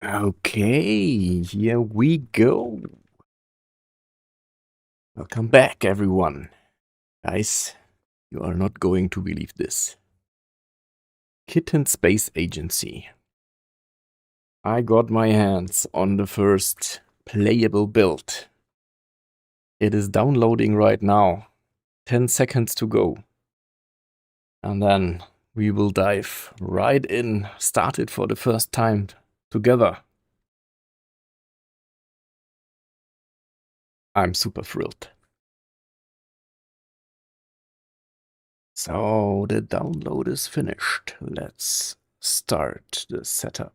Okay, here we go. Welcome back, everyone. Guys, you are not going to believe this. Kitten Space Agency. I got my hands on the first playable build. It is downloading right now. 10 seconds to go. And then we will dive right in, start it for the first time together. I'm super thrilled. So the download is finished. Let's start the setup.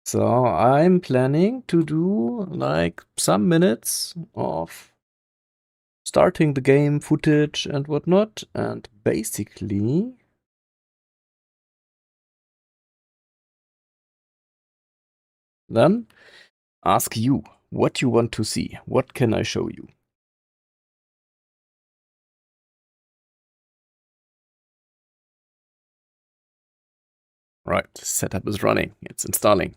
So I'm planning to do like some minutes of starting the game footage and whatnot, and basically then ask you what you want to see. What can I show you? Right, setup is running. It's installing.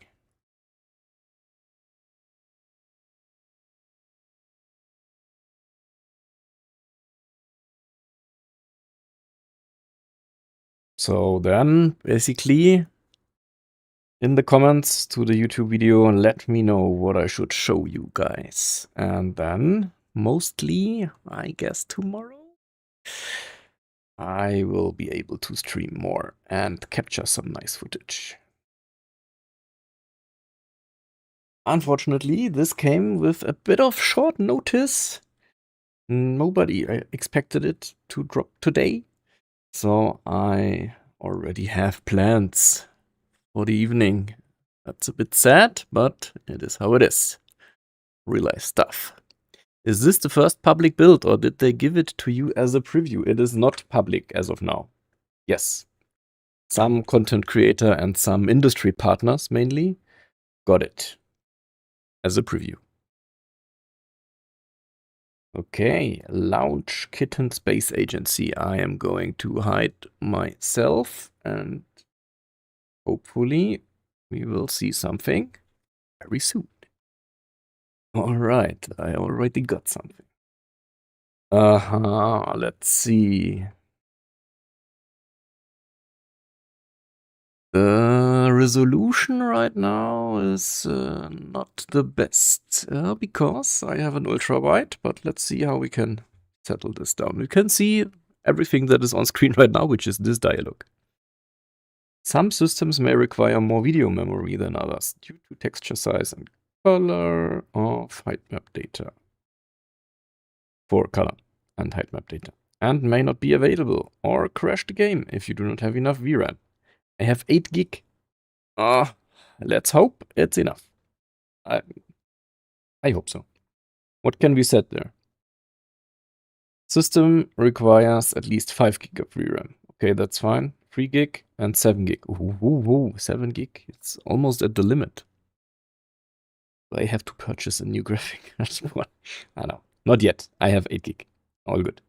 So then basically in the comments to the YouTube video, let me know what I should show you guys. And then mostly, I guess tomorrow, I will be able to stream more and capture some nice footage. Unfortunately, this came with a bit of short notice. Nobody expected it to drop today. So I already have plans for the evening. That's a bit sad, but it is how it is. Real life stuff. Is this the first public build, or did they give it to you as a preview? It is not public as of now. Yes. Some content creator and some industry partners mainly got it as a preview. Okay, launch Kitten Space Agency. I am going to hide myself and hopefully we will see something very soon. All right, I already got something. Let's see. The resolution right now is not the best because I have an ultra wide, but let's see how we can settle this down. We can see everything that is on screen right now, which is this dialog. Some systems may require more video memory than others due to texture size and color of height-map data. For color and height-map data. And may not be available or crash the game if you do not have enough VRAM. I have 8 gig. Let's hope it's enough. I hope so. What can we set there? System requires at least 5 gig of VRAM. Okay, that's fine. 3 gig and 7 gig. Ooh, 7 gig. It's almost at the limit. I have to purchase a new graphic. I know. Not yet. I have 8 gig. All good.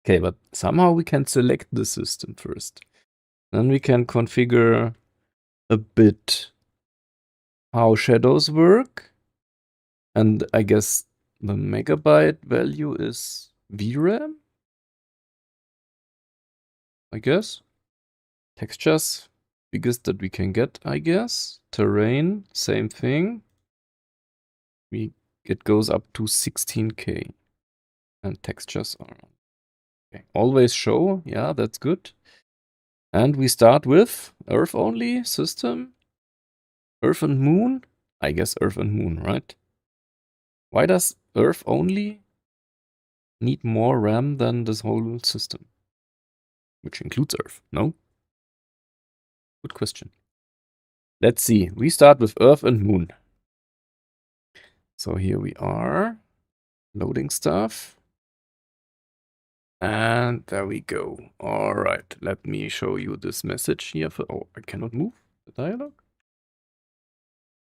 Okay, but somehow we can select the system first. Then we can configure a bit how shadows work. And I guess the megabyte value is VRAM? I guess. Textures, biggest that we can get, I guess. Terrain, same thing. It goes up to 16K. And textures are okay. Always show, yeah, that's good. And we start with Earth only system. Earth and Moon. I guess Earth and Moon, right? Why does Earth only need more RAM than this whole system? Which includes Earth, no? Good question. Let's see. We start with Earth and Moon. So here we are. Loading stuff. And there we go. All right. Let me show you this message here. Oh, I cannot move the dialog?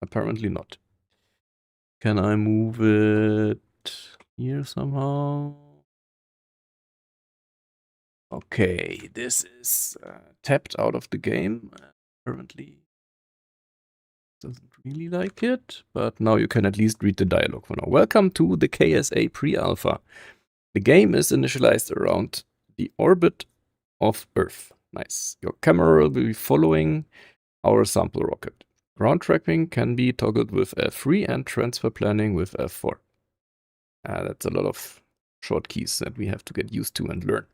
Apparently not. Can I move it here somehow? Okay, this is tapped out of the game. Apparently doesn't really like it, but now you can at least read the dialogue for now. Welcome to the KSA pre-alpha. The game is initialized around the orbit of Earth. Nice. Your camera will be following our sample rocket. Ground tracking can be toggled with F3 and transfer planning with F4. That's a lot of short keys that we have to get used to and learn.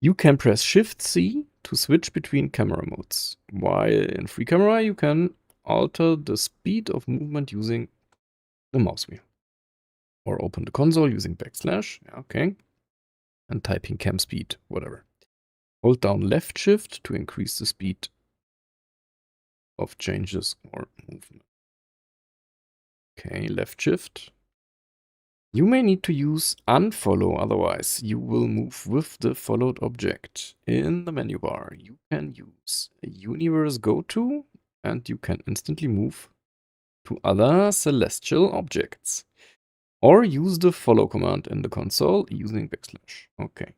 You can press Shift-C to switch between camera modes. While in free camera, you can alter the speed of movement using the mouse wheel. Or open the console using backslash. Okay. And typing cam speed, whatever. Hold down left shift to increase the speed of changes or movement. Okay, left shift. You may need to use unfollow, otherwise you will move with the followed object. In the menu bar, you can use a universe go-to, and you can instantly move to other celestial objects. Or use the follow command in the console using backslash. Okay.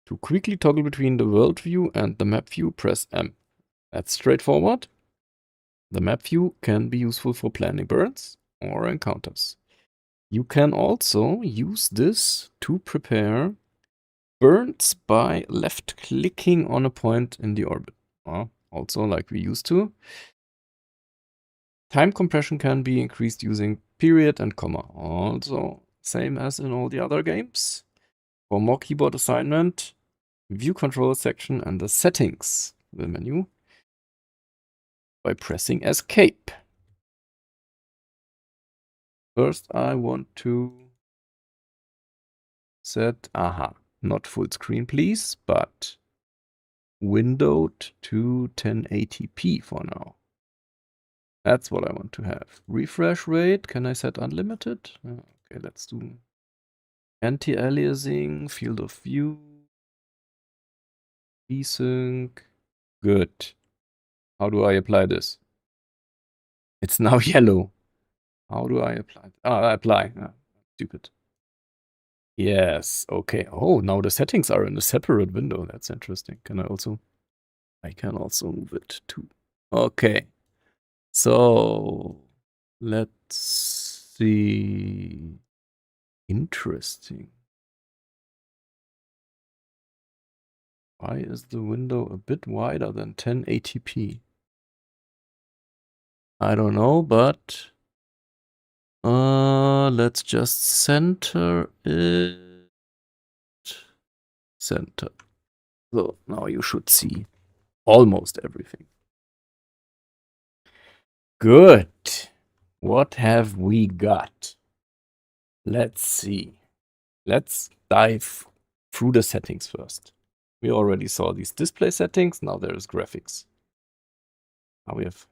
To quickly toggle between the world view and the map view, press M. That's straightforward. The map view can be useful for planning burns or encounters. You can also use this to prepare burns by left-clicking on a point in the orbit. Also, like we used to. Time compression can be increased using period and comma. Also, same as in all the other games. For more keyboard assignment, view control section and the settings the menu by pressing escape. First, I want to set, not full screen, please, but windowed to 1080p for now. That's what I want to have. Refresh rate, can I set unlimited? Okay, let's do anti-aliasing, field of view, desync. Good. How do I apply this? It's now yellow. How do I apply it? Apply. Stupid. Yes, okay. Oh, now the settings are in a separate window. That's interesting. I can also move it too. Okay. So, let's see. Interesting. Why is the window a bit wider than 1080p? I don't know, but let's just center it. Center. So now you should see almost everything. Good. What have we got? Let's see. Let's dive through the settings first. We already saw these display settings. Now there is graphics. Now we have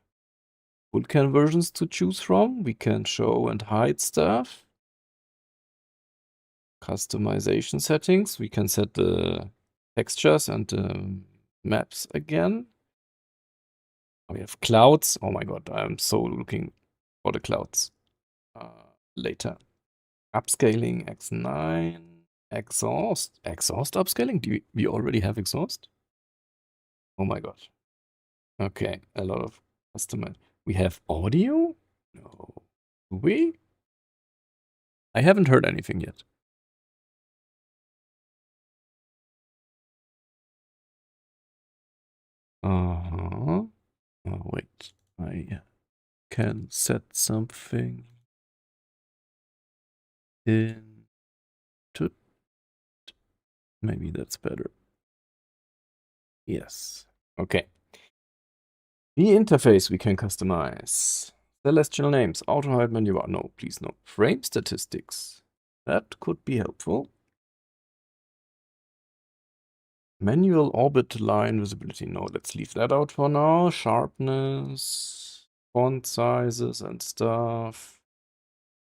full conversions to choose from. We can show and hide stuff. Customization settings. We can set the textures and the maps again. We have clouds. Oh my god, I'm so looking for the clouds. Later. Upscaling X9. Exhaust. Exhaust upscaling? Do we already have exhaust? Oh my god. Okay, a lot of customer. We have audio? No. Do we? I haven't heard anything yet. Oh, wait. I can set something in to. Maybe that's better. Yes. Okay. The interface we can customize. Celestial names, auto hide menu bar. No, please no. Frame statistics. That could be helpful. Manual orbit line visibility. No, let's leave that out for now. Sharpness, font sizes and stuff.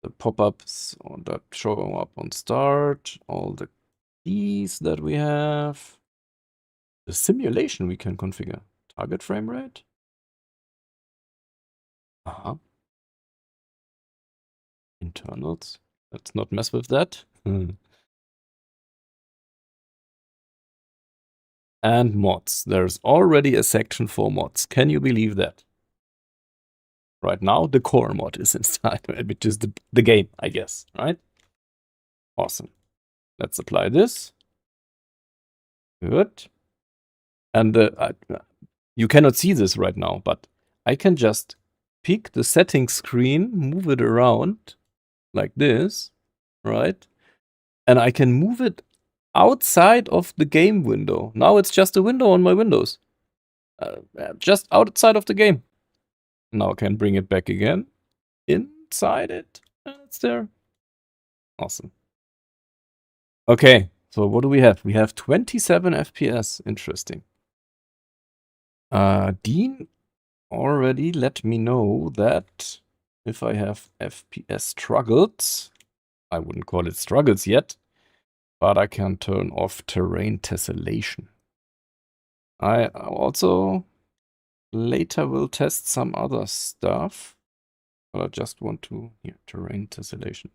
The pop-ups that show up on start. All the keys that we have. The simulation we can configure. Target frame rate. Internals. Let's not mess with that. And mods. There's already a section for mods. Can you believe that? Right now, the core mod is inside, which is the game, I guess, right? Awesome. Let's apply this. Good. And you cannot see this right now, but I can just pick the settings screen, move it around like this, right? And I can move it outside of the game window. Now it's just a window on my Windows. Just outside of the game. Now I can bring it back again. Inside it. And it's there. Awesome. Okay, so what do we have? We have 27 FPS. Interesting. Dean already let me know that if I have FPS struggles, I wouldn't call it struggles yet, but I can turn off terrain tessellation. I also later will test some other stuff, but I just want to, here, terrain tessellation.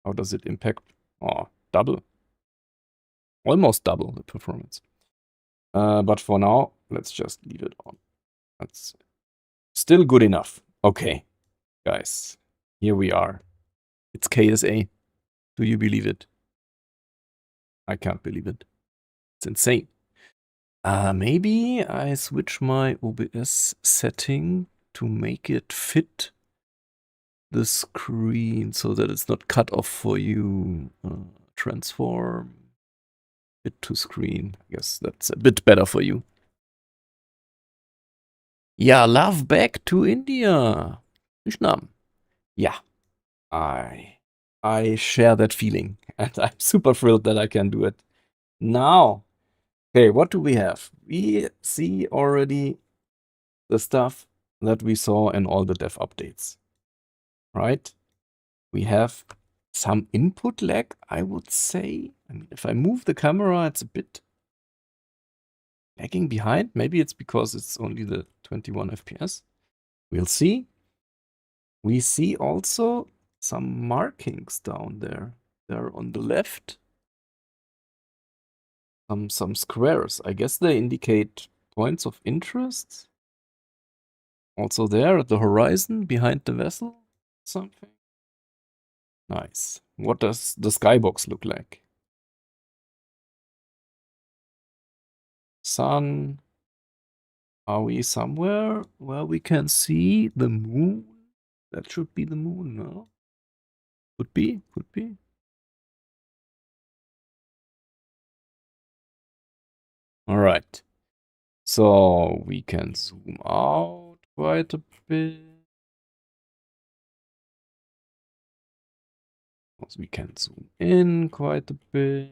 How does it impact? Oh, double. Almost double the performance. But for now, let's just leave it on. That's still good enough. Okay, guys, here we are. It's KSA. Do you believe it? I can't believe it. It's insane. Maybe I switch my OBS setting to make it fit the screen so that it's not cut off for you. Transform it to screen. I guess that's a bit better for you. Yeah, love back to India. Krishnam. Yeah, I share that feeling, and I'm super thrilled that I can do it now. Okay, what do we have? We see already the stuff that we saw in all the dev updates, right? We have some input lag, I would say. I mean, if I move the camera, it's a bit lagging behind. Maybe it's because it's only the 21 FPS. We'll see. We see also some markings down there. They're on the left. Some squares. I guess they indicate points of interest. Also there at the horizon behind the vessel. Something. Nice. What does the skybox look like? Sun. Are we somewhere where we can see the moon? That should be the moon, no? Could be, could be. All right. So we can zoom out quite a bit. We can zoom in quite a bit.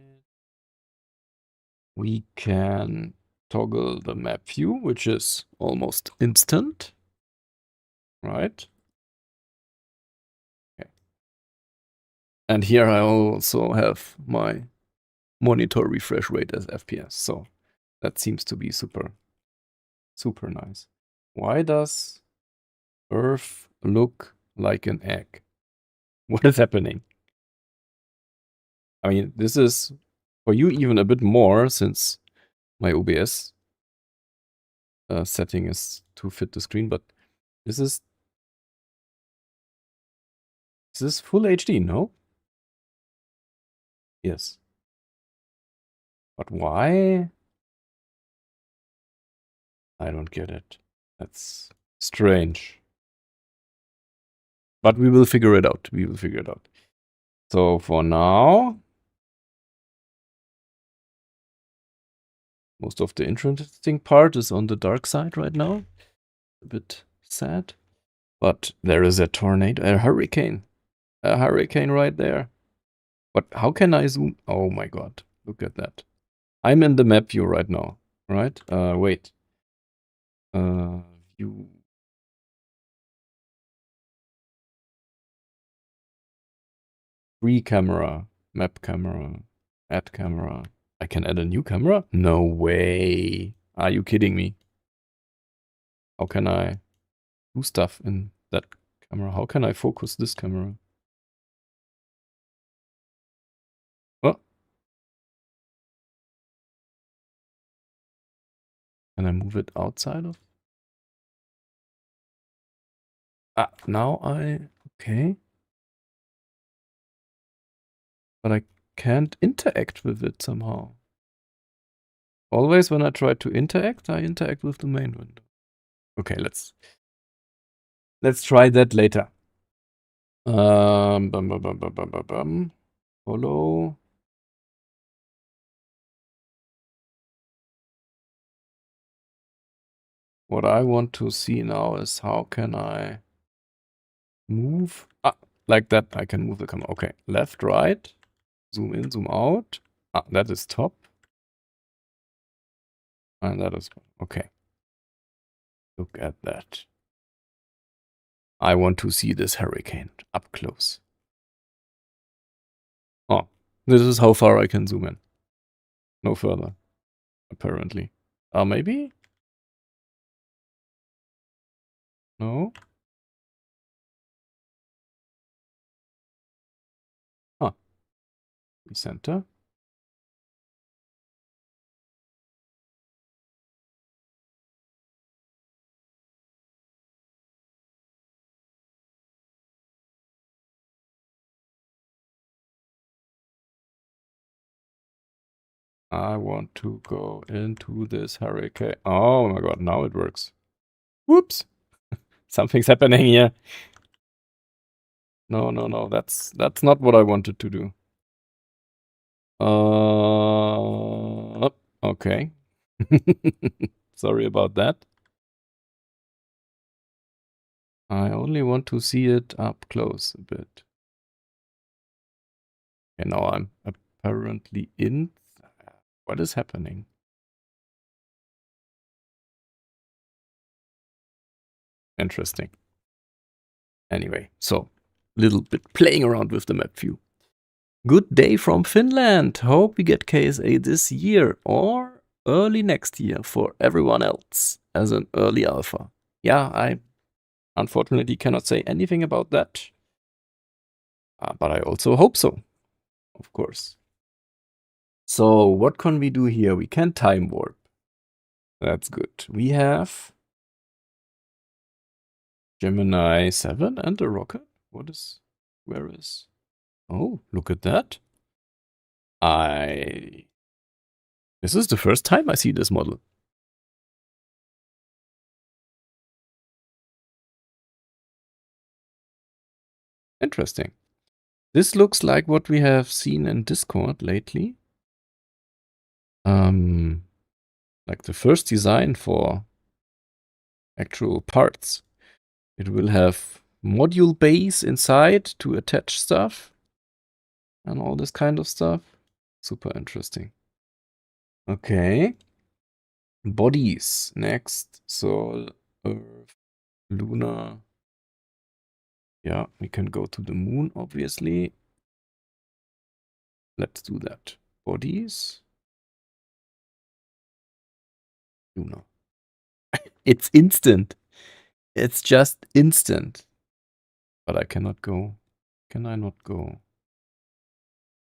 We can toggle the map view, which is almost instant, right? Okay. And here I also have my monitor refresh rate as FPS, so that seems to be super, super nice. Why does Earth look like an egg? What is happening? I mean, this is for you even a bit more since my OBS setting is to fit the screen, but this is full HD, no? Yes. But why? I don't get it. That's strange. But we will figure it out. We will figure it out. So for now, most of the interesting part is on the dark side right now. A bit sad. But there is a tornado, a hurricane right there. But how can I zoom? Oh my god, look at that. I'm in the map view right now, right? Wait. View. Free camera, map camera, add camera. I can add a new camera? No way. Are you kidding me? How can I do stuff in that camera? How can I focus this camera? Well, Can I move it outside of? Ah, now okay. But I can't interact with it somehow. Always when I try to interact, I interact with the main window. Okay, let's try that later. Follow. What I want to see now is how can I move? Ah, like that I can move the camera. Okay, left, right, zoom in, zoom out. Ah, that is top. And that is, okay. Look at that. I want to see this hurricane up close. Oh, this is how far I can zoom in. No further, apparently. Maybe? No? Ah, center. I want to go into this hurricane. Oh my god, now it works. Whoops. Something's happening here. No, no, no, that's not what I wanted to do. Okay. Sorry about that. I only want to see it up close a bit. Okay, now I'm apparently in. What is happening? Interesting. Anyway, so little bit playing around with the map view. Good day from Finland. Hope we get KSA this year or early next year for everyone else as an early alpha. Yeah, I unfortunately cannot say anything about that. But I also hope so, of course. So what can we do here? We can time warp. That's good. We have Gemini 7 and a rocket. Where is? Oh, look at that. This is the first time I see this model. Interesting. This looks like what we have seen in Discord lately. Like the first design for actual parts. It will have module base inside to attach stuff and all this kind of stuff. Super interesting. Okay. Bodies next. Sol, Earth, Lunar. Yeah, we can go to the moon, obviously. Let's do that. Bodies. Lunar. It's instant. It's just instant. But I cannot go. Can I not go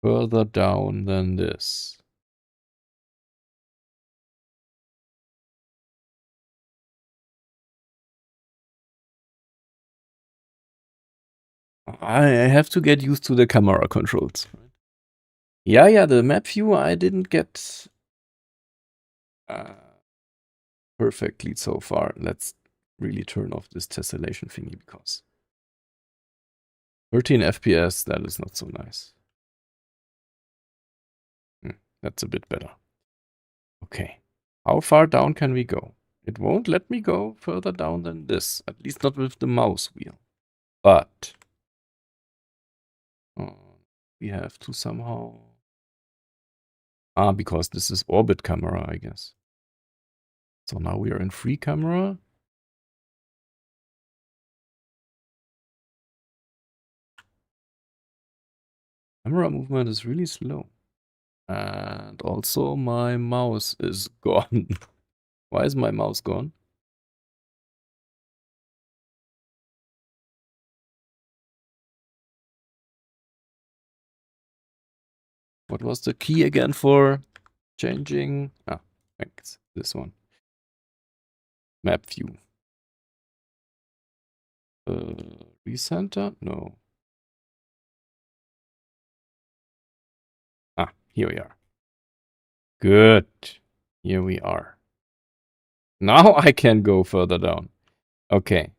further down than this? I have to get used to the camera controls. Yeah, the map view I didn't get perfectly so far. Let's really turn off this tessellation thingy because 13 FPS, that is not so nice. That's a bit better. Okay. How far down can we go? It won't let me go further down than this, at least not with the mouse wheel. But we have to somehow... because this is orbit camera, I guess. So now we are in free camera. Camera movement is really slow. And also my mouse is gone. Why is my mouse gone? What was the key again for changing? Thanks. This one. Map view. Recenter? No. Ah, here we are. Good. Here we are. Now I can go further down. Okay.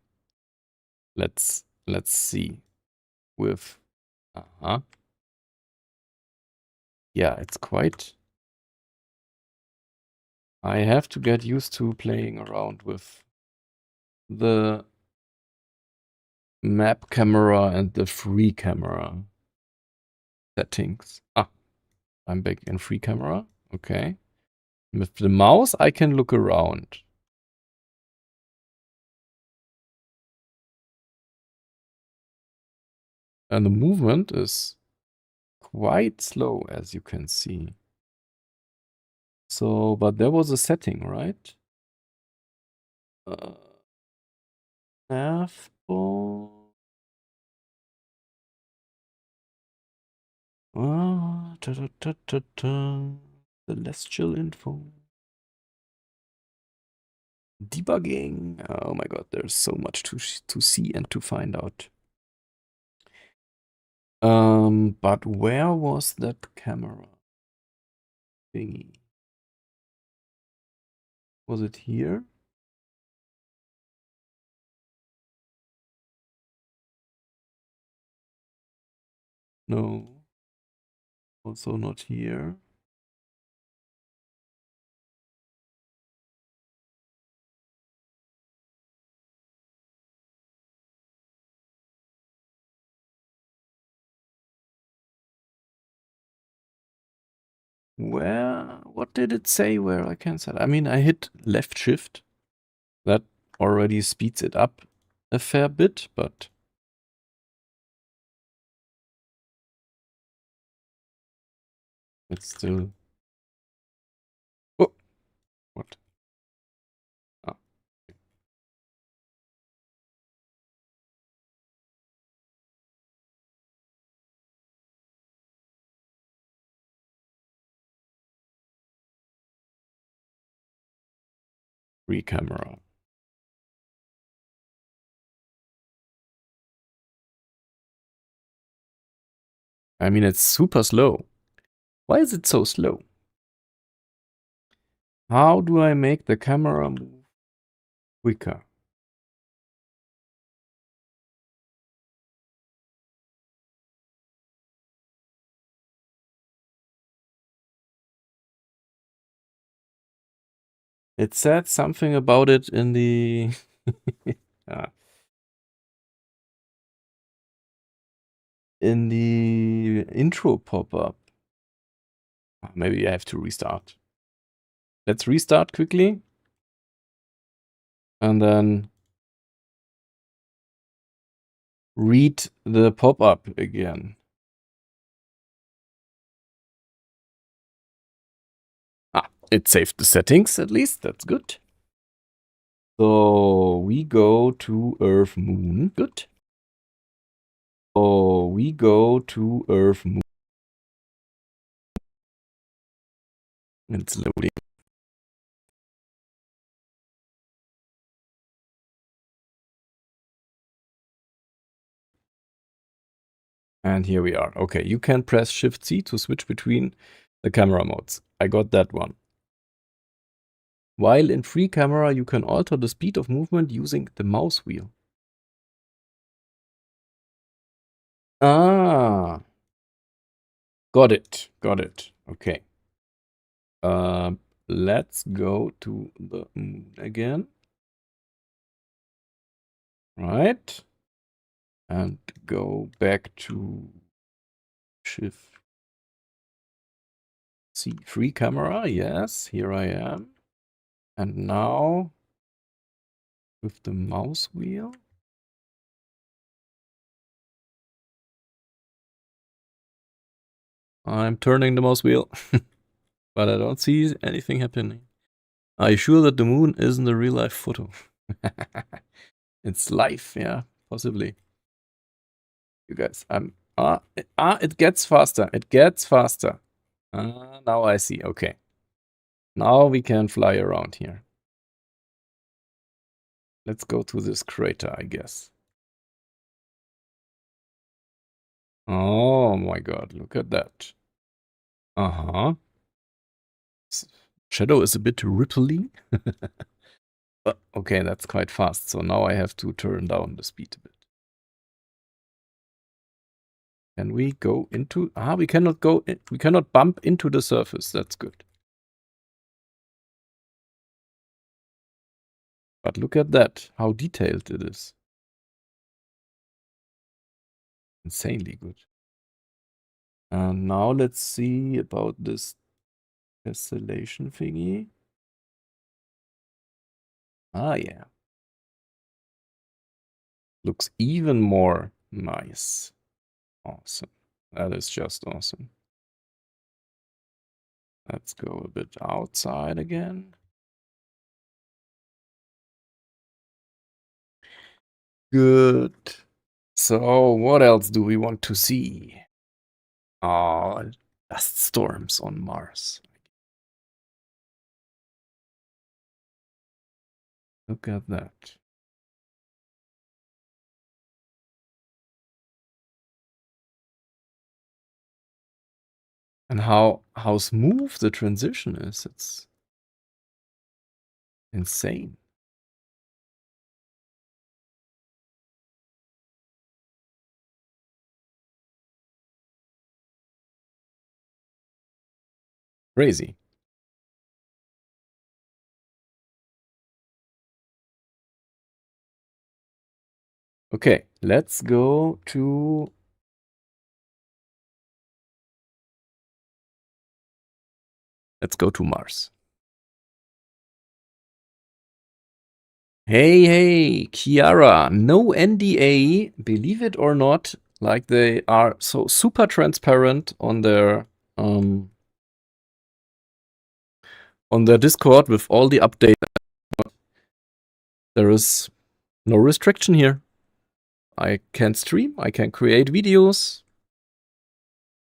Let's see. With yeah, it's quite. I have to get used to playing around with the map camera and the free camera settings. Ah, I'm back in free camera. Okay. With the mouse, I can look around. And the movement is quite slow, as you can see. So, but there was a setting, right? Half-ball. Celestial info. Debugging. Oh my god, there's so much to see and to find out. But where was that camera thingy? Was it here? No. Also not here. Where? What did it say where I can set? I mean, I hit left shift. That already speeds it up a fair bit, but it's still. Oh, what? Ah, free camera. I mean, it's super slow. Why is it so slow? How do I make the camera move quicker? It said something about it in the in the intro pop-up. Maybe I have to restart. Let's restart quickly. And then read the pop-up again. Ah, it saved the settings at least. That's good. So we go to Earth Moon. Good. So we go to Earth Moon. It's loading. And here we are. Okay, you can press Shift C to switch between the camera modes. I got that one. While in free camera, you can alter the speed of movement using the mouse wheel. Ah, got it. Got it. Okay. Let's go to the moon again. Right. And go back to Shift C. Free camera. Yes, here I am. And now with the mouse wheel. I'm turning the mouse wheel, but I don't see anything happening. Are you sure that the moon isn't a real life photo? It's live, yeah, possibly. You guys, it gets faster. It gets faster. Now I see. Okay. Now we can fly around here. Let's go to this crater, I guess. Oh my god, look at that. Uh-huh. Shadow is a bit rippling. Okay, that's quite fast. So now I have to turn down the speed a bit. Can we go into... we cannot go... we cannot bump into the surface. That's good. But look at that. How detailed it is. Insanely good. And now let's see about this tessellation thingy. Yeah. Looks even more nice. Awesome. That is just awesome. Let's go a bit outside again. Good. So what else do we want to see? Dust storms on Mars. Look at that. And how smooth the transition is. It's insane. Crazy. Okay, let's go to... Let's go to Mars. Hey, Kiara, no NDA, believe it or not, like they are so super transparent on their Discord with all the updates. There is no restriction here. I can stream, I can create videos.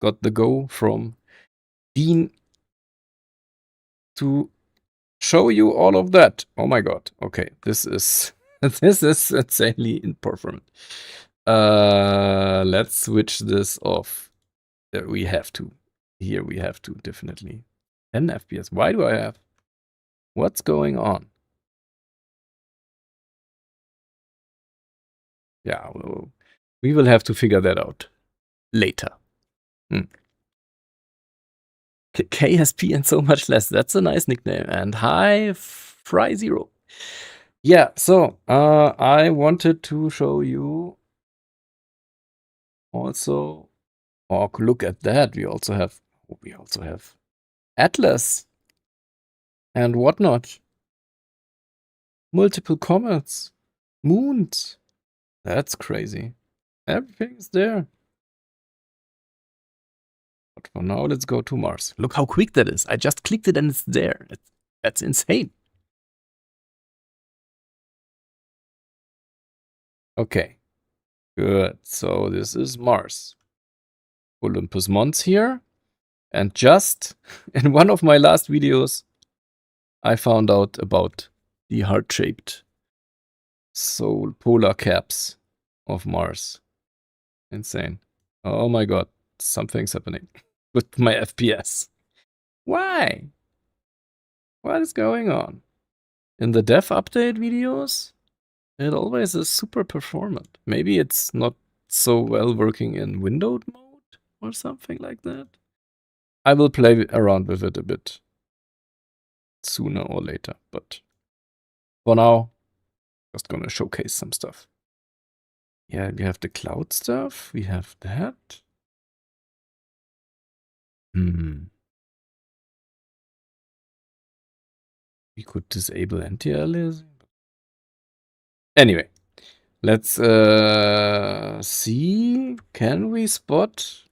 Got the go from Dean to show you all of that. Oh my god. Okay, this is this is insanely imperformant. Let's switch this off. We have to. Here we have to, definitely. 10 FPS. Why do I have? What's going on? Yeah, well, we will have to figure that out later. KSP and so much less. That's a nice nickname. And hi, Fry Zero. Yeah, so I wanted to show you also. Oh, look at that. We also have Atlas and whatnot. Multiple comets, moons. That's crazy. Everything is there. But for now, let's go to Mars. Look how quick that is. I just clicked it and it's there. That's insane. Okay, good. So this is Mars. Olympus Mons here. And just in one of my last videos, I found out about the heart-shaped polar caps of Mars. Insane. Oh my god, something's happening with my FPS. Why? What is going on? In the dev update videos, it always is super performant. Maybe it's not so well working in windowed mode or something like that. I will play around with it a bit sooner or later, but for now, just gonna showcase some stuff. Yeah, we have the cloud stuff. We have that. We could disable anti-aliasing. Anyway, let's see. Can we spot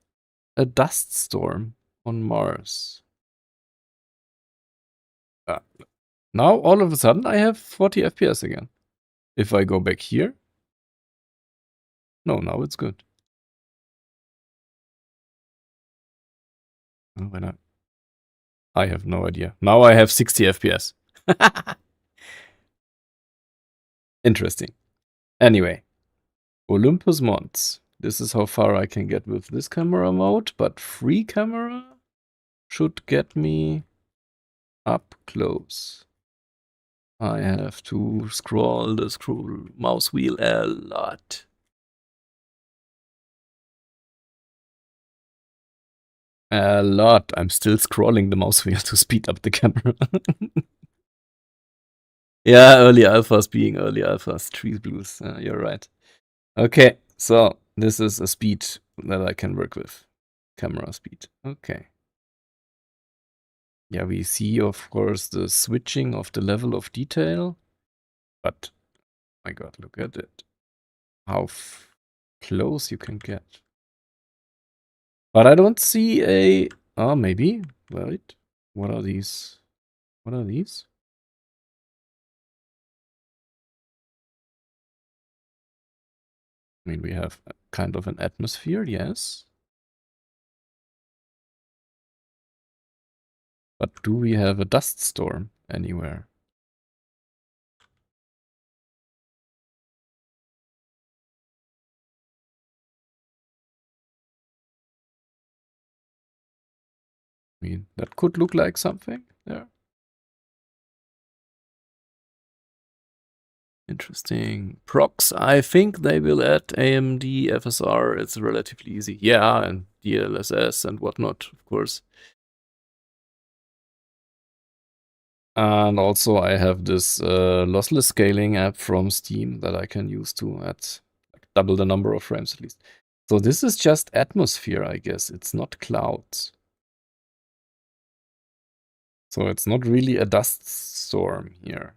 a dust storm on Mars? Now, all of a sudden, I have 40 FPS again. If I go back here. No, now it's good. When I have no idea. Now I have 60 FPS. Interesting. Anyway, Olympus Mons. This is how far I can get with this camera mode, but free camera should get me up close. I have to scroll the mouse wheel a lot. A lot. I'm still scrolling the mouse wheel to speed up the camera. Yeah, early alphas being early alphas, tree blues. You're right. Okay, so this is a speed that I can work with. Camera speed. Okay. Yeah, we see, of course, the switching of the level of detail. But, my god, look at it. How close you can get. But I don't see a... Oh, maybe. Wait. What are these? What are these? I mean, we have kind of an atmosphere, yes. But do we have a dust storm anywhere? I mean, that could look like something there. Interesting. Procs, I think they will add AMD FSR. It's relatively easy. Yeah, and DLSS and whatnot, of course. And also I have this lossless scaling app from Steam that I can use to add like double the number of frames at least. So this is just atmosphere, I guess. It's not clouds. So it's not really a dust storm here.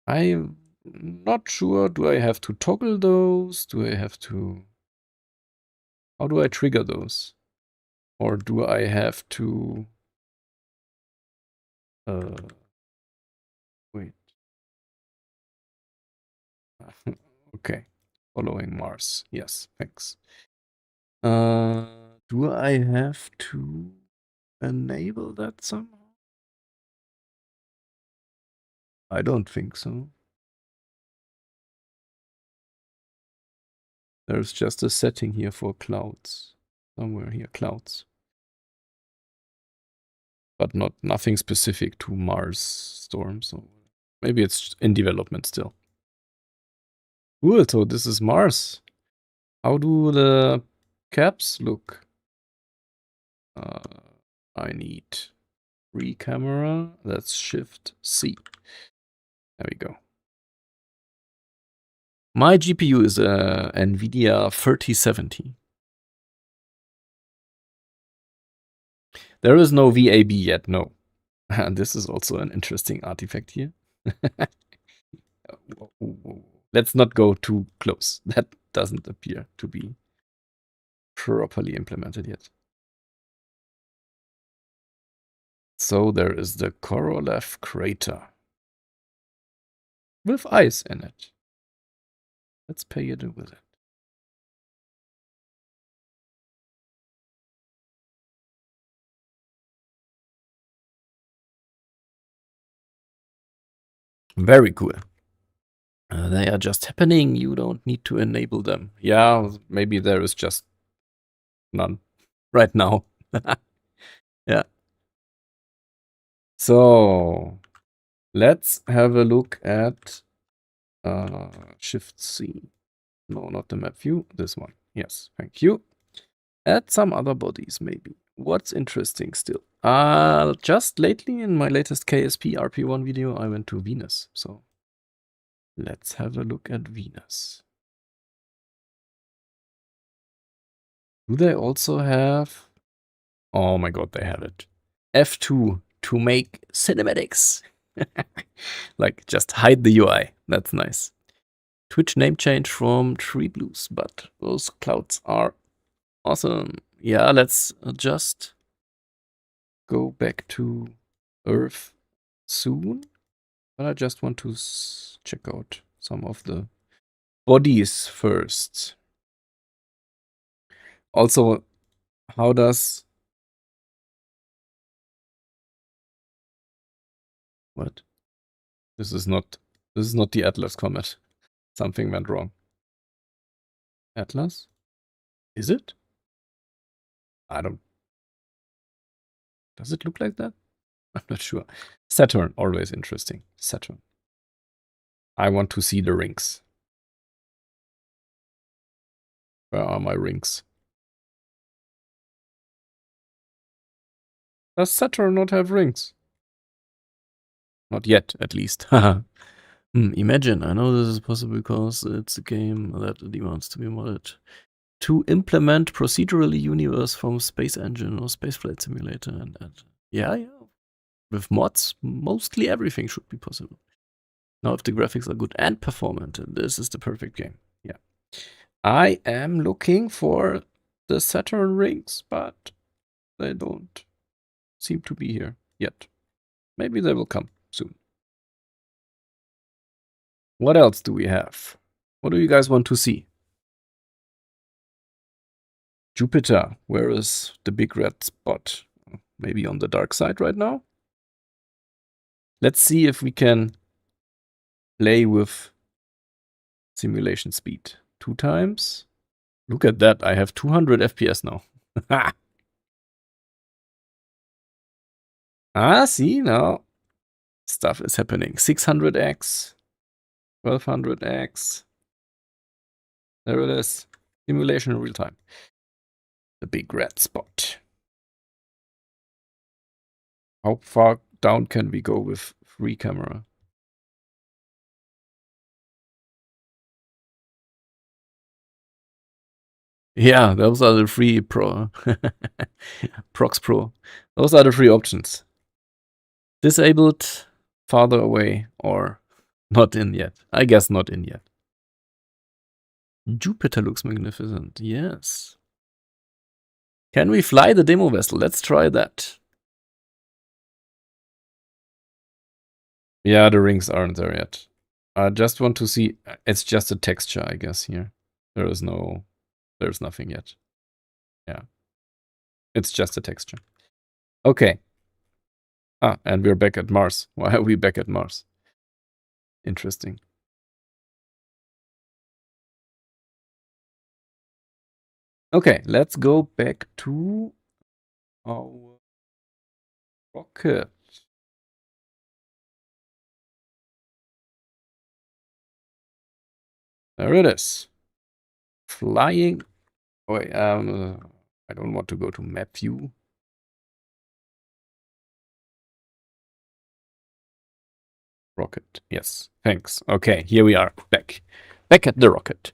I'm not sure. Do I have to toggle those? Do I have to... How do I trigger those? Or do I have to... Wait. Okay. Following Mars. Yes, thanks. Do I have to enable that somehow? I don't think so. There's just a setting here for clouds. Somewhere here, clouds. But nothing specific to Mars storms. So maybe it's in development still. Cool, so this is Mars. How do the caps look? I need free camera. That's Shift C. There we go. My GPU is a NVIDIA 3070. There is no VAB yet, no. And this is also an interesting artifact here. Let's not go too close. That doesn't appear to be properly implemented yet. So there is the Korolev crater with ice in it. Let's pay it with it. Very cool. They are just happening. You don't need to enable them. Yeah, maybe there is just none right now. Yeah. So let's have a look at Shift C. No, not the map view. This one. Yes, thank you. Add some other bodies, maybe. What's interesting still? Just lately in my latest KSP RP1 video, I went to Venus. So let's have a look at Venus. Do they also have... Oh my god, they have it. F2 to make cinematics. Like, just hide the UI. That's nice. Twitch name change from Tree Blues, but those clouds are awesome. Yeah, let's just go back to Earth soon. But I just want to check out some of the bodies first. Also, how does... What? This is not This is not the Atlas comet. Something went wrong. Atlas? Is it? I don't... Does it look like that? I'm not sure. Saturn, always interesting. Saturn. I want to see the rings. Where are my rings? Does Saturn not have rings? Not yet, at least. Imagine, I know this is possible because it's a game that demands to be modded. To implement procedurally universe from Space Engine or Spaceflight Simulator. And yeah. With mods, mostly everything should be possible. Now, if the graphics are good and performant, this is the perfect game. Yeah. I am looking for the Saturn rings, but they don't seem to be here yet. Maybe they will come soon. What else do we have? What do you guys want to see? Jupiter, where is the big red spot? Maybe on the dark side right now? Let's see if we can play with simulation speed. 2 times. Look at that, I have 200 FPS now. See, now stuff is happening. 600x, 1200x. There it is. Simulation in real time. The big red spot. How far down can we go with free camera? Yeah, those are the free Prox Pro. Those are the free options. Disabled, farther away, or not in yet. I guess not in yet. Jupiter looks magnificent, yes. Can we fly the demo vessel? Let's try that. Yeah, the rings aren't there yet. I just want to see. It's just a texture, I guess, here. There's nothing yet. Yeah. It's just a texture. Okay. And we're back at Mars. Why are we back at Mars? Interesting. Okay, let's go back to our rocket. There it is. Flying. Wait, I don't want to go to map view. Rocket. Yes, thanks. Okay, here we are. Back at the rocket.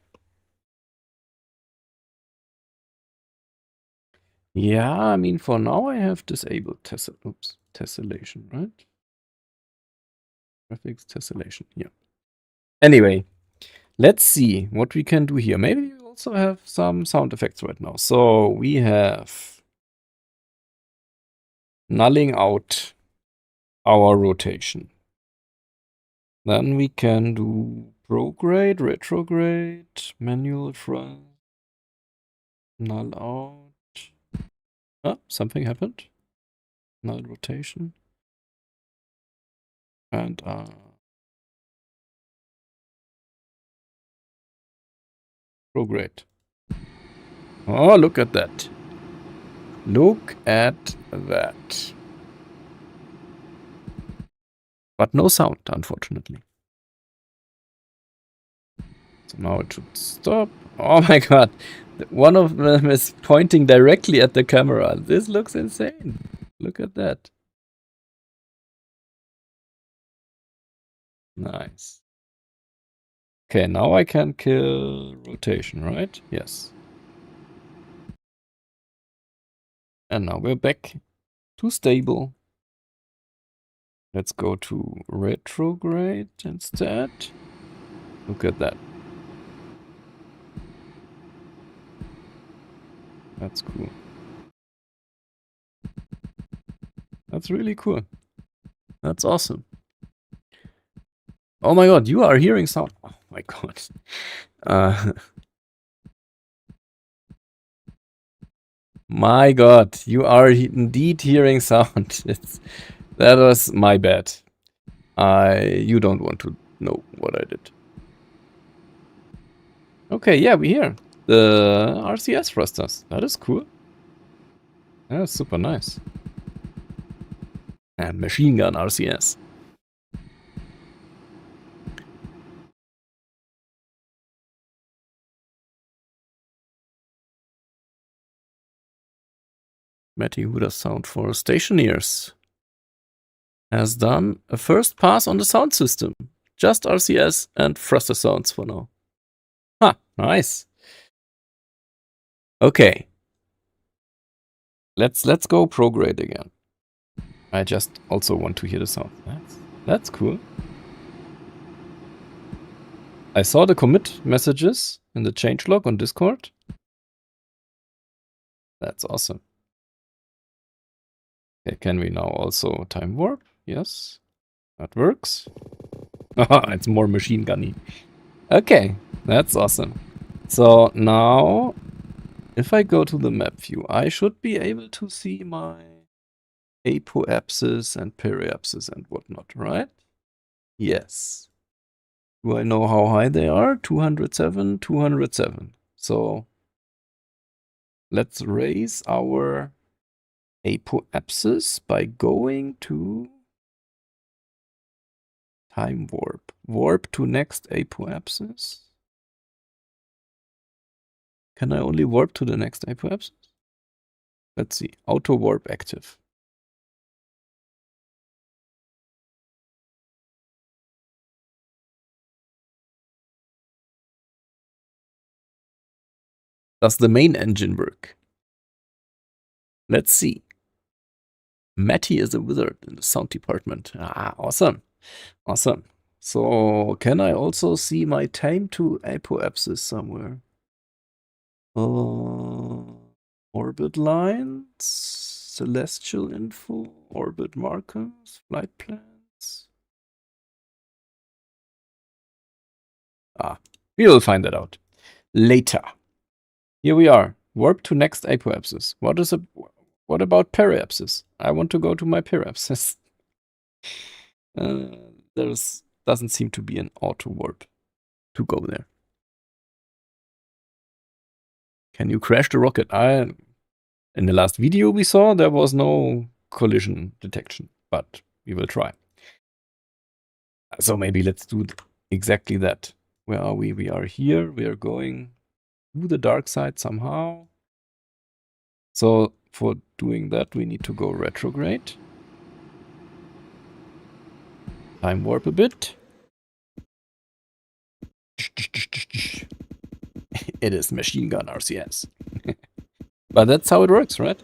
Yeah, I mean, for now I have disabled tessellation, right? Graphics tessellation, yeah. Anyway, let's see what we can do here. Maybe we also have some sound effects right now. So we have nulling out our rotation. Then we can do prograde, retrograde, manual front, null out. Something happened. Null rotation. And prograde. Oh, look at that. Look at that. But no sound, unfortunately. So now it should stop. Oh my god. One of them is pointing directly at the camera. This looks insane. Look at that. Nice. Okay, now I can kill rotation, right? Yes. And now we're back to stable. Let's go to retrograde instead. Look at that. That's cool. That's really cool. That's awesome. Oh my god, you are hearing sound. Oh my god. My god, you are indeed hearing sound. That was my bad. You don't want to know what I did. Okay, yeah, we hear the RCS thrusters. That is cool. That's super nice. And machine gun RCS. Matty, who does sound for stationeers, has done a first pass on the sound system. Just RCS and thruster sounds for now. Ha, nice. Okay. Let's go prograde again. I just also want to hear the sound. That's cool. I saw the commit messages in the changelog on Discord. That's awesome. Okay, can we now also time warp? Yes, that works. It's more machine gunny. Okay, that's awesome. So now, if I go to the map view, I should be able to see my apoapsis and periapsis and whatnot, right? Yes. Do I know how high they are? 207, 207. So let's raise our apoapsis by going to time warp. Warp to next apoapsis. Can I only warp to the next apoapsis? Let's see. Auto warp active. Does the main engine work? Let's see. Matty is a wizard in the sound department. Ah, awesome. Awesome. So, can I also see my time to apoapsis somewhere? Orbit lines, celestial info, orbit markers, flight plans. Ah, we will find that out later. Here we are. Warp to next apoapsis. What about periapsis? I want to go to my periapsis. Doesn't seem to be an auto warp to go there. Can you crash the rocket? In the last video we saw, there was no collision detection, but we will try. So maybe let's do exactly that. Where are we? We are here. We are going to the dark side somehow. So for doing that, we need to go retrograde. Time warp a bit. It is machine gun RCS. But that's how it works, right?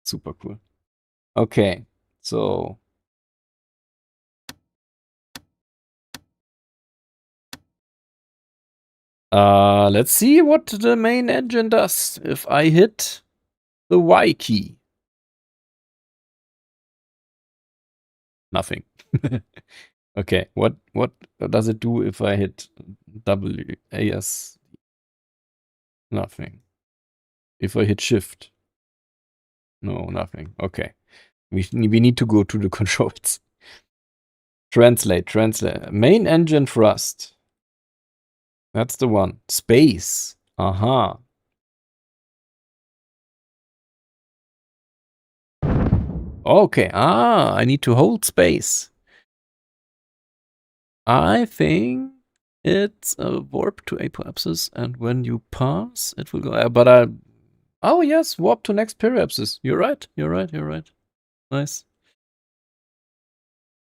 Super cool. Okay, so let's see what the main engine does if I hit the Y key. Nothing. Okay, what does it do if I hit WAS? Nothing. If I hit shift? No, nothing. Okay. We need to go to the controls. Translate. Main engine thrust. That's the one. Space. Aha. Okay. I need to hold space. I think it's a warp to apoapsis, and when you pass, it will go. Oh yes, warp to next periapsis. You're right. Nice.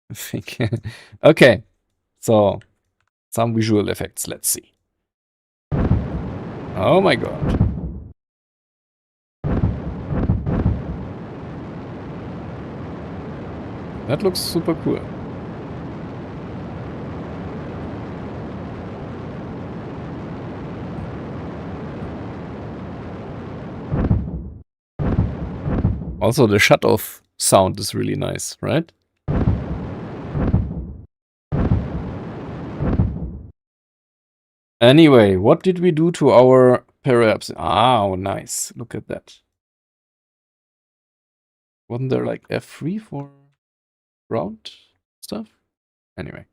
I think. Okay. So some visual effects. Let's see. Oh my god. That looks super cool. Also, the shut-off sound is really nice, right? Anyway, what did we do to our periapsis? Oh, nice. Look at that. Wasn't there like F3 for ground stuff? Anyway.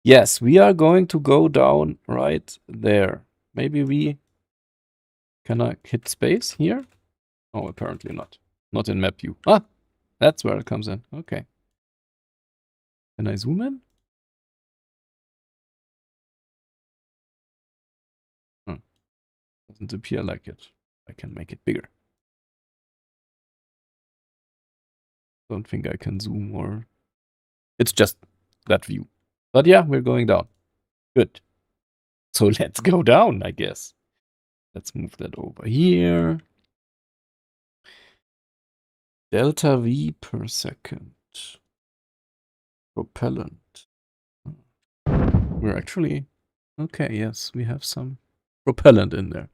Yes, we are going to go down right there. Maybe we... Can I hit space here? Oh, apparently not. Not in map view. Ah, that's where it comes in. Okay. Can I zoom in? Doesn't appear like it. I can make it bigger. Don't think I can zoom or... It's just that view. But yeah, we're going down. Good. So let's go down, I guess. Let's move that over here. Delta V per second. Propellant. We're actually... Okay, yes, we have some propellant in there.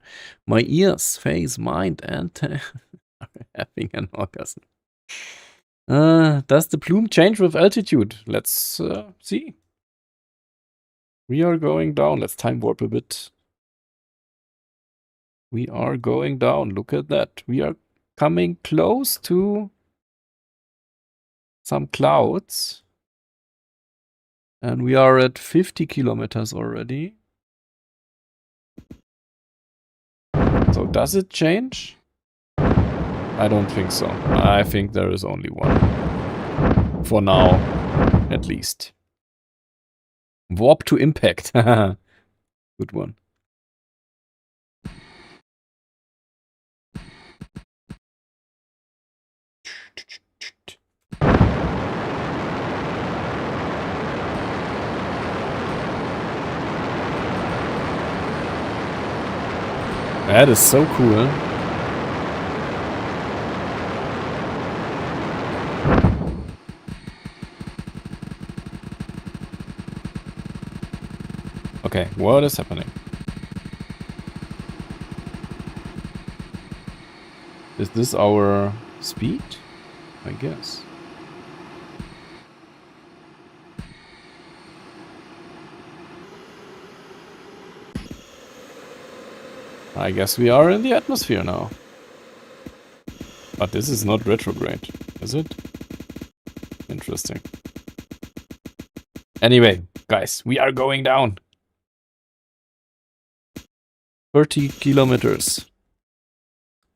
My ears, face, mind, and are having an orgasm. Does the plume change with altitude? Let's see. We are going down. Let's time warp a bit. We are going down. Look at that. We are coming close to some clouds. And we are at 50 kilometers already. So does it change? I don't think so. I think there is only one. For now, at least. Warp to impact. Good one. That is so cool. Okay, what is happening? Is this our speed? I guess. I guess we are in the atmosphere now. But this is not retrograde, is it? Interesting. Anyway, guys, we are going down. 30 kilometers.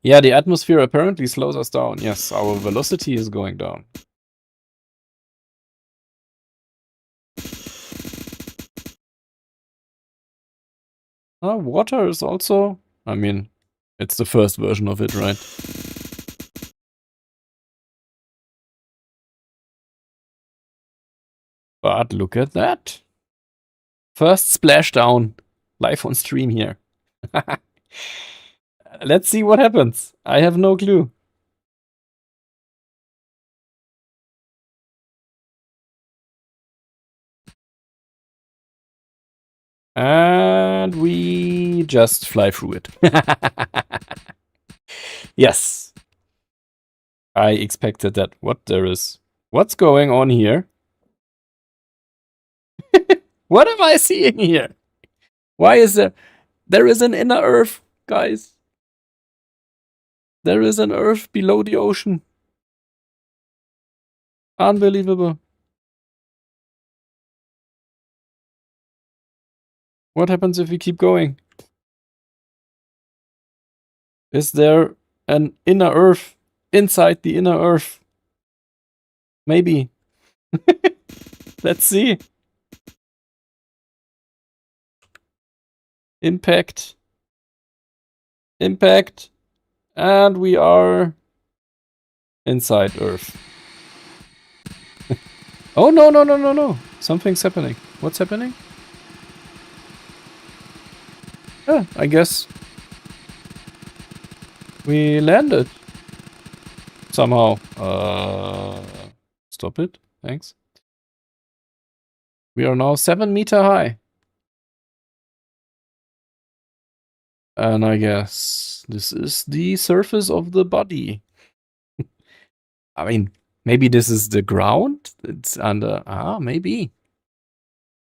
Yeah, the atmosphere apparently slows us down. Yes, our velocity is going down. Water is also... I mean, it's the first version of it, right? But look at that. First splashdown. Live on stream here. Let's see what happens. I have no clue. And we just fly through it. Yes. I expected that. What's going on here? What am I seeing here? Why is there is an inner Earth, guys. There is an Earth below the ocean. Unbelievable. What happens if we keep going? Is there an inner Earth inside the inner Earth? Maybe. Let's see. Impact. Impact. And we are inside Earth. Oh, no, no, no, no, no. Something's happening. What's happening? I guess we landed. Somehow. Stop it. Thanks. We are now 7 meters high. And I guess this is the surface of the body. I mean, maybe this is the ground? It's under... maybe.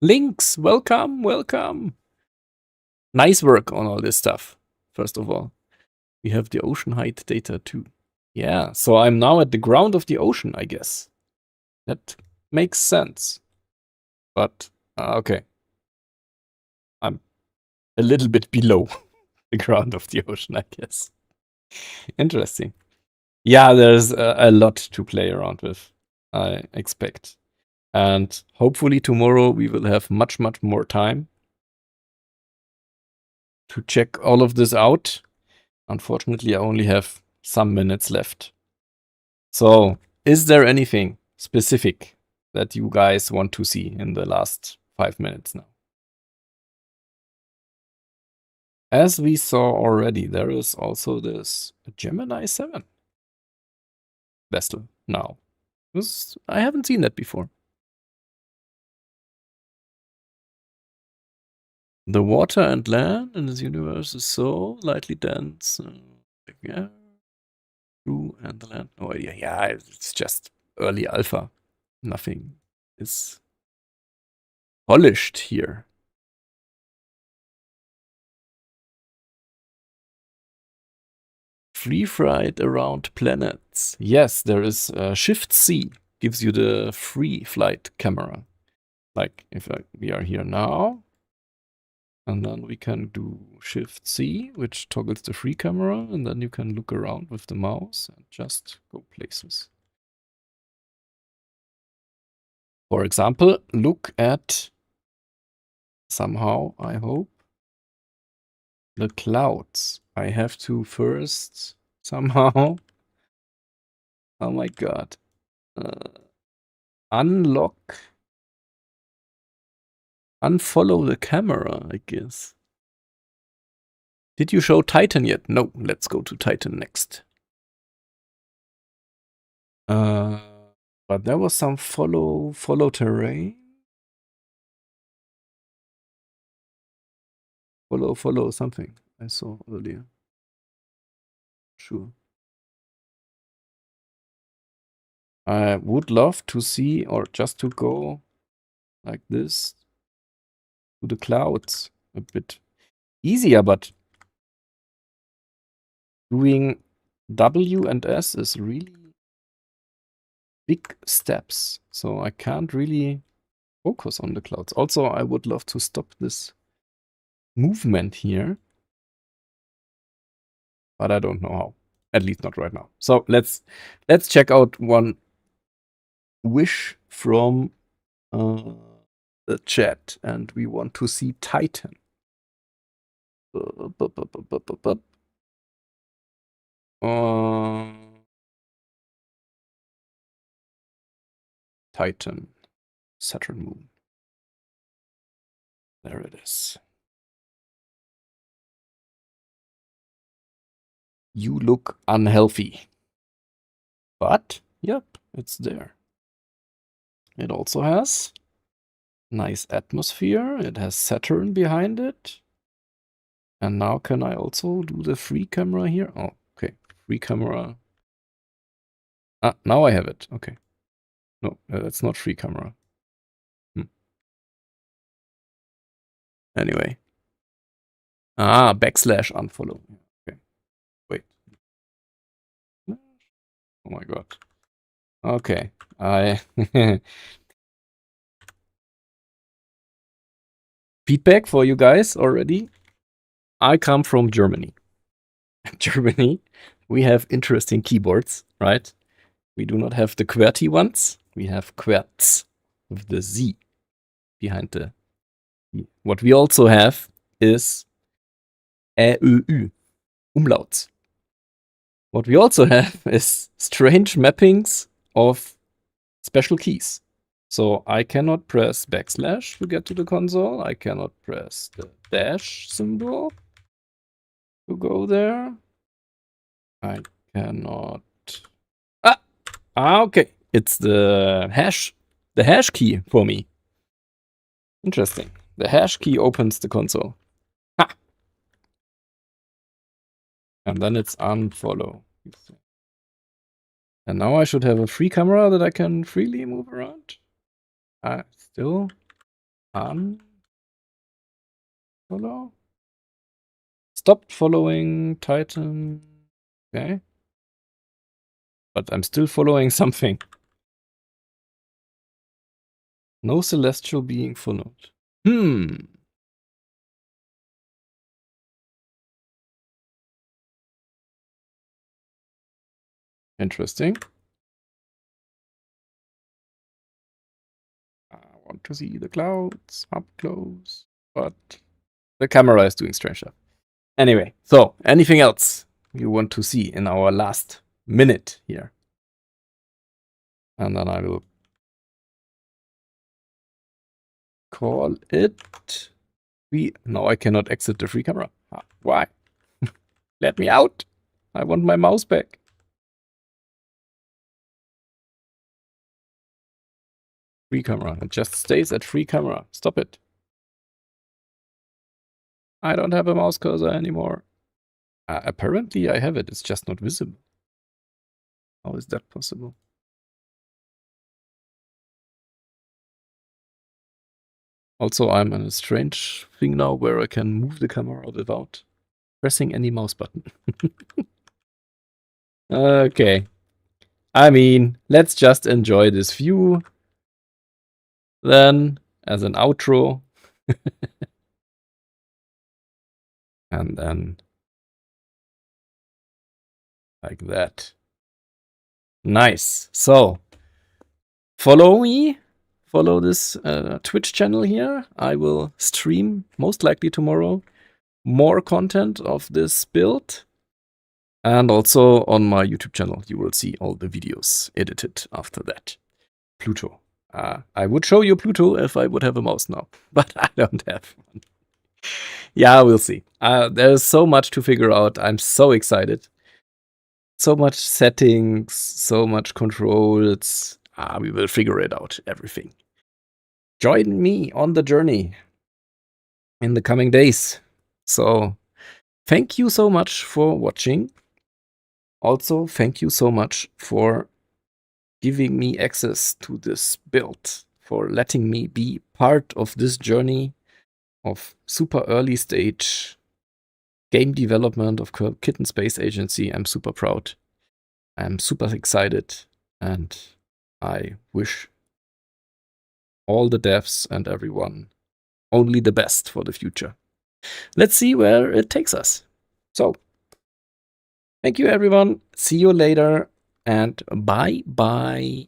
Links, welcome, welcome. Nice work on all this stuff, first of all. We have the ocean height data too. Yeah, so I'm now at the ground of the ocean, I guess. That makes sense. But Okay. I'm a little bit below the ground of the ocean, I guess. Interesting. Yeah, there's a lot to play around with, I expect. And hopefully tomorrow we will have much, much more time to check all of this out. Unfortunately, I only have some minutes left. So, is there anything specific that you guys want to see in the last 5 minutes now? As we saw already, there is also this Gemini 7 vessel now. I haven't seen that before. The water and land in this universe is so lightly dense. Yeah, true, and the land, no idea. Yeah, it's just early alpha. Nothing is polished here. Free flight around planets. Yes, there is Shift C, gives you the free flight camera. Like if we are here now, and then we can do Shift C, which toggles the free camera, and then you can look around with the mouse and just go places. For example, look at, somehow, I hope, the clouds. I have to first somehow, oh my god, unlock, unfollow the camera, I guess. Did you show Titan yet? No, let's go to Titan next. But there was some follow terrain. Follow something I saw earlier. Sure. I would love to see, or just to go like this to the clouds a bit easier, but doing W and S is really big steps. So I can't really focus on the clouds. Also, I would love to stop this movement here, but I don't know how. At least not right now. So let's check out one wish from the chat, and we want to see Titan. Titan, Saturn moon. There it is. You look unhealthy. But, yep, it's there. It also has nice atmosphere. It has Saturn behind it. And now can I also do the free camera here? Oh, okay. Free camera. Ah, now I have it. Okay. No, that's not free camera. Anyway. Ah, backslash unfollow. Okay. Wait. Oh my god. Okay. Feedback for you guys already. I come from Germany. Germany, we have interesting keyboards, right? We do not have the QWERTY ones. We have QWERTZ with the Z behind the E. What we also have is ÄÖÜ, umlauts. What we also have is strange mappings of special keys. So I cannot press backslash to get to the console. I cannot press the dash symbol to go there. I cannot. Okay. It's the hash key for me. Interesting. The hash key opens the console. Ha! And then it's unfollow. And now I should have a free camera that I can freely move around. Still unfollow. Stopped following Titan. Okay. But I'm still following something. No celestial being followed. Interesting. I want to see the clouds up close, but the camera is doing strange stuff. Anyway, so anything else you want to see in our last minute here? And then I will call it. No, I cannot exit the free camera. Why? Let me out. I want my mouse back. Free camera. It just stays at free camera. Stop it. I don't have a mouse cursor anymore. Apparently I have it. It's just not visible. How is that possible? Also, I'm in a strange thing now where I can move the camera without pressing any mouse button. Okay. I mean, let's just enjoy this view. Then, as an outro. And then, like that. Nice. So, follow me. Follow this Twitch channel here. I will stream, most likely tomorrow, more content of this build. And also on my YouTube channel, you will see all the videos edited after that. Pluto. I would show you Pluto if I would have a mouse now, but I don't have one. Yeah, we'll see. There's so much to figure out. I'm so excited. So much settings, so much controls. We will figure it out, everything. Join me on the journey in the coming days. So, thank you so much for watching. Also, thank you so much for giving me access to this build, for letting me be part of this journey of super early stage game development of Kitten Space Agency. I'm super proud. I'm super excited, and I wish all the devs and everyone only the best for the future. Let's see where it takes us. So, thank you everyone. See you later, and bye-bye.